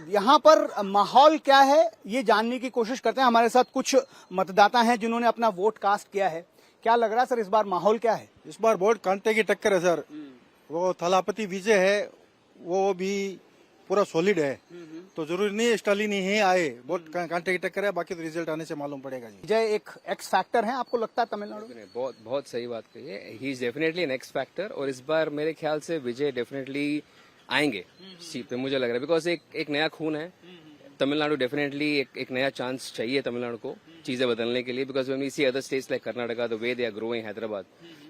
यहाँ पर माहौल क्या है ये जानने की कोशिश करते हैं। हमारे साथ कुछ मतदाता हैं जिन्होंने अपना वोट कास्ट किया है। क्या लग रहा है सर, इस बार माहौल क्या है? इस बार बहुत कांटे की टक्कर है सर। वो थलापति विजय है, वो भी पूरा सॉलिड है, तो जरूरी नहीं स्टालिन ही आए। बहुत कांटे की टक्कर है, बाकी तो रिजल्ट आने से मालूम पड़ेगा जी। विजय एक एक्स फैक्टर है आपको लगता है तमिलनाडु में? बहुत सही बात कही है। He is definitely an x factor और इस बार मेरे ख्याल से विजय डेफिनेटली आएंगे सीट पे, मुझे लग रहा है। बिकॉज एक नया खून है तमिलनाडु। डेफिनेटली एक नया चांस चाहिए तमिलनाडु को चीजें बदलने के लिए। Because we see other states like Karnataka, the way they are growing, Hyderabad,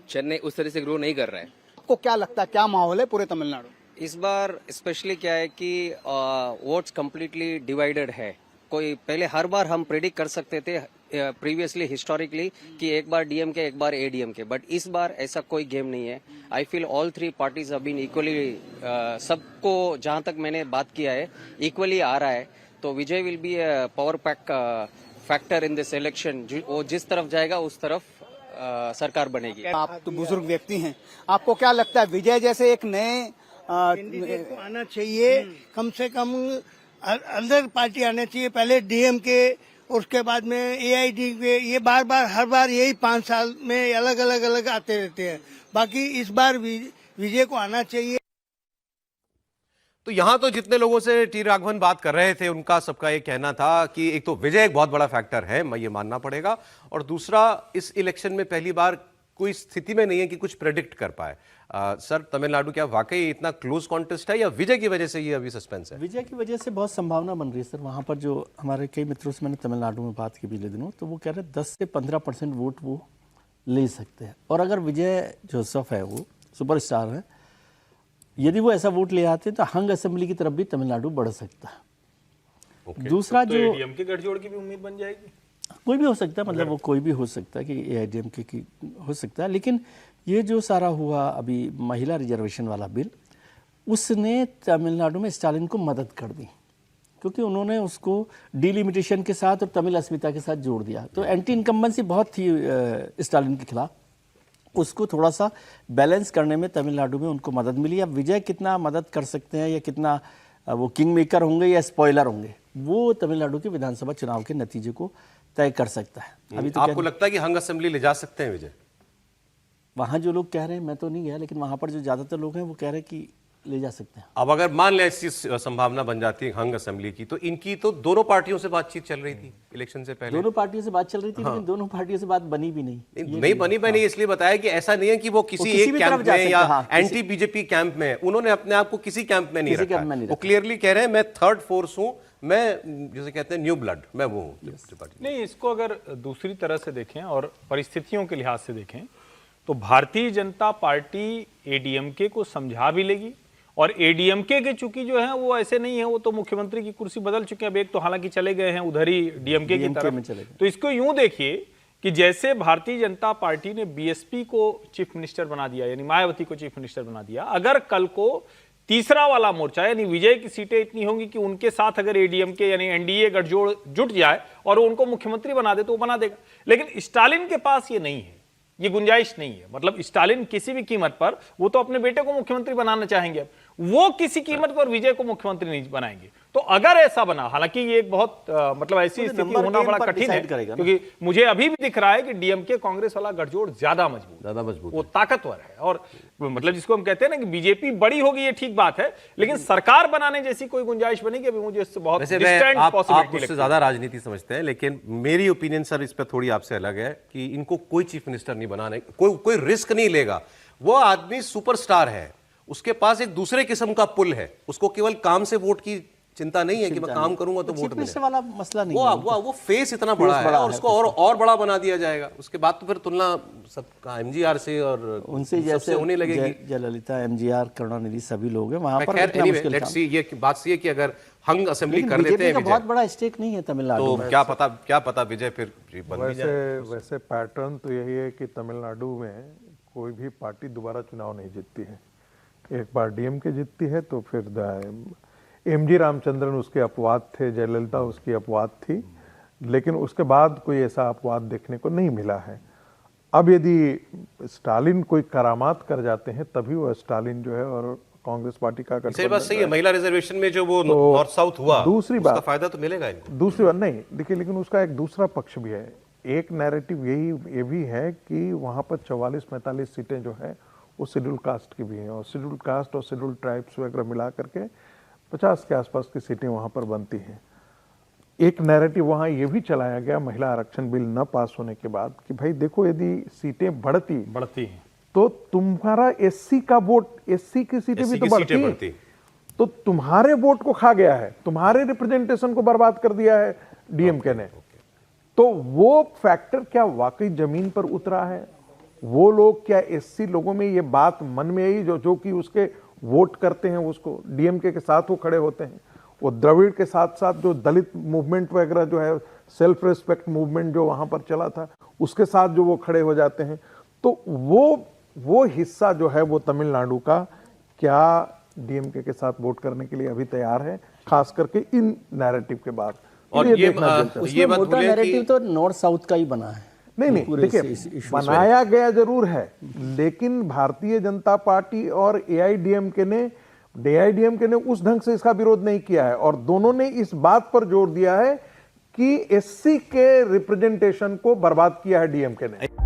Chennai उस तरह से ग्रो नहीं कर रहा है। आपको क्या लगता है क्या माहौल है पूरे तमिलनाडु? इस बार स्पेशली क्या है कि वोट्स कम्प्लीटली डिवाइडेड है। कोई पहले हर बार हम प्रेडिक्ट कर सकते थे प्रीवियसली हिस्टोरिकली कि एक बार डीएमके एक बार एडीएमके, बट इस बार ऐसा कोई गेम नहीं है। I feel all three parties have been equally, सबको जहां तक मैंने बात किया है इक्वली आ रहा है। तो Vijay will be a power pack factor in this election. वो जिस तरफ जाएगा उस तरफ सरकार बनेगी। आप तो बुजुर्ग व्यक्ति हैं, आपको क्या लगता है विजय जैसे एक नए कैंडिडेट को आना चाहिए? कम से कम अदर पार्टी आना चाहिए, पहले डीएमके, उसके बाद में एआईडीएमके। ये बार बार हर बार यही 5 साल में अलग अलग आते रहते हैं। बाकी इस बार विजय को आना चाहिए। तो यहां तो जितने लोगों से टी राघवन बात कर रहे थे उनका सबका ये कहना था कि एक तो विजय एक बहुत बड़ा फैक्टर है, मैं ये मानना पड़ेगा, और दूसरा इस इलेक्शन में पहली बार कोई स्थिति में नहीं है कि कुछ प्रेडिक्ट कर पाए। सर, तमिलनाडु क्या वाकई इतना क्लोज कॉन्टेस्ट है या विजय की वजह से ये अभी सस्पेंस है? विजय की वजह से बहुत संभावना बन रही है सर। वहाँ पर जो हमारे कई मित्रों से मैंने तमिलनाडु में बात की पिछले दिनों, तो वो कह रहे हैं 10 से 15% वोट वो ले सकते हैं। और अगर विजय जोसेफ है, वो सुपरस्टार है, यदि वो ऐसा वोट ले आते हैं तो हंग असेंबली की तरफ भी तमिलनाडु बढ़ सकता है। दूसरा तो जो एडीएमके गठजोड़ की भी उम्मीद बन जाएगी। कोई भी हो सकता है, मतलब वो कोई भी हो सकता है कि एआईडीएमके की हो सकता है। लेकिन ये जो सारा हुआ अभी महिला रिजर्वेशन वाला बिल, उसने तमिलनाडु में स्टालिन को मदद कर दी, क्योंकि उन्होंने उसको डिलिमिटेशन के साथ और तमिल अस्मिता के साथ जोड़ दिया। तो एंटी इनकम्बेंसी बहुत थी स्टालिन के खिलाफ, उसको थोड़ा सा बैलेंस करने में तमिलनाडु में उनको मदद मिली। अब विजय कितना मदद कर सकते हैं या कितना वो किंग मेकर होंगे या स्पॉइलर होंगे, वो तमिलनाडु के विधानसभा चुनाव के नतीजे को तय कर सकता है। अभी तो आपको लगता है कि हंग असेंबली ले जा सकते हैं विजय? वहाँ जो लोग कह रहे हैं, मैं तो नहीं गया, लेकिन वहाँ पर जो ज़्यादातर लोग हैं वो कह रहे हैं कि ले जा सकते हैं। अब अगर मान लें ऐसी संभावना बन जाती है हंग असेंबली की, तो इनकी तो दोनों पार्टियों से बातचीत चल रही थी इलेक्शन से पहले। दोनों पार्टियों से बात चल रही थी, लेकिन दोनों पार्टियों से बात बनी भी नहीं बनी। मैंने इसलिए बताया कि ऐसा नहीं है कि वो किसी एक कैंप में या एंटी बीजेपी कैंप में, उन्होंने अपने आप को किसी कैंप में नहीं रखा। वो क्लियरली कह रहे हैं मैं थर्ड फोर्स हूं, मैं जिसे कहते हैं न्यू ब्लड, मैं वो हूं। नहीं, इसको अगर दूसरी तरह से देखें और परिस्थितियों के लिहाज से देखें तो भारतीय जनता पार्टी एडीएमके को समझा भी लेगी। और एडीएमके के चूंकि जो है वो ऐसे नहीं है, वो तो मुख्यमंत्री की कुर्सी बदल चुके हैं। अब एक तो हालांकि चले गए हैं उधर ही डीएमके की तरफ। तो इसको यूं देखिए कि जैसे भारतीय जनता पार्टी ने बीएसपी को चीफ मिनिस्टर बना दिया, यानी मायावती को चीफ मिनिस्टर बना दिया, अगर कल को तीसरा वाला मोर्चा यानी विजय की सीटें इतनी होंगी कि उनके साथ अगर एडीएमके यानी एनडीए गठजोड़ जुट जाए और उनको मुख्यमंत्री बना दे तो वो बना देगा। लेकिन स्टालिन के पास ये नहीं है, ये गुंजाइश नहीं है। मतलब स्टालिन किसी भी कीमत पर, वो तो अपने बेटे को मुख्यमंत्री बनाना चाहेंगे, अब वो किसी कीमत पर विजय को मुख्यमंत्री नहीं बनाएंगे। तो अगर ऐसा बना, हालांकि ये एक बहुत मतलब ऐसी स्थिति होना बड़ा कठिन है, क्योंकि मुझे अभी भी दिख रहा है कि डीएमके कांग्रेस वाला गठजोड़ ज्यादा मजबूत, वो ताकतवर है। और मतलब जिसको हम कहते हैं ना कि बीजेपी बड़ी होगी, ये ठीक बात है, लेकिन सरकार बनाने जैसी कोई गुंजाइश बनेगी अभी मुझे इससे बहुत डिस्टेंट आप मुझसे ज्यादा राजनीति समझते हैं, लेकिन मेरी ओपिनियन सर इस पर थोड़ी आपसे अलग है कि इनको कोई चीफ मिनिस्टर नहीं बनाने, कोई रिस्क नहीं लेगा। वो आदमी सुपरस्टार है, उसके पास एक दूसरे किस्म का पुल है, उसको केवल काम से वोट की चिंता नहीं है कि मैं काम करूंगा तो वोट मिलेगा वाला मसला नहीं है। वो फेस इतना बड़ा है और उसको और बड़ा बना दिया जाएगा। उसके बाद तो फिर तुलना सबका एमजीआर से और उनसे जैसे होने लगेगी। जयललिता, एमजीआर, करुणानिधि सभी लोग हैं वहां पर। लेट्स सी, ये बात सी है कि अगर हंग असेंबली कर देते हैं, बहुत बड़ा स्टेक नहीं है तमिलनाडु तो में। क्या पता विजय फिर बन भी जाए। वैसे पैटर्न तो यही है कि तमिलनाडु में कोई भी पार्टी दोबारा चुनाव नहीं जीतती है। एक बार डीएमके जीतती है तो फिर एमजी रामचंद्रन उसके अपवाद थे, जयललिता उसकी अपवाद थी, लेकिन उसके बाद कोई ऐसा अपवाद देखने को नहीं मिला है। अब यदि स्टालिन कोई करामात कर जाते हैं तभी वो स्टालिन जो है और कांग्रेस पार्टी का सही बात सही है, गठबंधन महिला रिजर्वेशन में जो वो नॉर्थ साउथ हुआ, दूसरी उसका बात फायदा तो मिलेगा इनको। दूसरी बात नहीं देखिए, लेकिन उसका एक दूसरा पक्ष भी है। एक नैरेटिव ये भी है कि वहां पर 44-45 सीटें जो है वो शेड्यूल कास्ट की भी हैं, और शेड्यूल कास्ट और शेड्यूल ट्राइब्स वगैरह मिला करके 50 के आसपास की सीटें वहां पर बनती हैं। एक नैरेटिव वहां ये भी चलाया गया महिला आरक्षण बिल न पास होने के बाद कि भाई देखो, यदि सीटें बढ़ती हैं तो तुम्हारा एससी का वोट, एससी की सीटें भी तो बढ़ती, तो तुम्हारे वोट को खा गया है, तुम्हारे रिप्रेजेंटेशन को बर्बाद कर दिया है डीएमके ने। तो वो फैक्टर क्या वाकई जमीन पर उतरा है? वो लोग क्या एससी लोगों में ये बात मन में आई जो कि उसके वोट करते हैं, उसको डीएमके के साथ वो खड़े होते हैं? वो द्रविड़ के साथ साथ जो दलित मूवमेंट वगैरह जो है, सेल्फ रिस्पेक्ट मूवमेंट जो वहां पर चला था, उसके साथ जो वो खड़े हो जाते हैं, तो वो हिस्सा जो है वो तमिलनाडु का क्या डीएमके के साथ वोट करने के लिए अभी तैयार है, खास करके इन नैरेटिव के बाद। और ये बात नैरेटिव तो नॉर्थ साउथ का ही बना है। नहीं देखिए, बनाया गया जरूर है, लेकिन भारतीय जनता पार्टी और एआईडीएमके ने उस ढंग से इसका विरोध नहीं किया है, और दोनों ने इस बात पर जोर दिया है कि एससी के रिप्रेजेंटेशन को बर्बाद किया है डीएमके ने।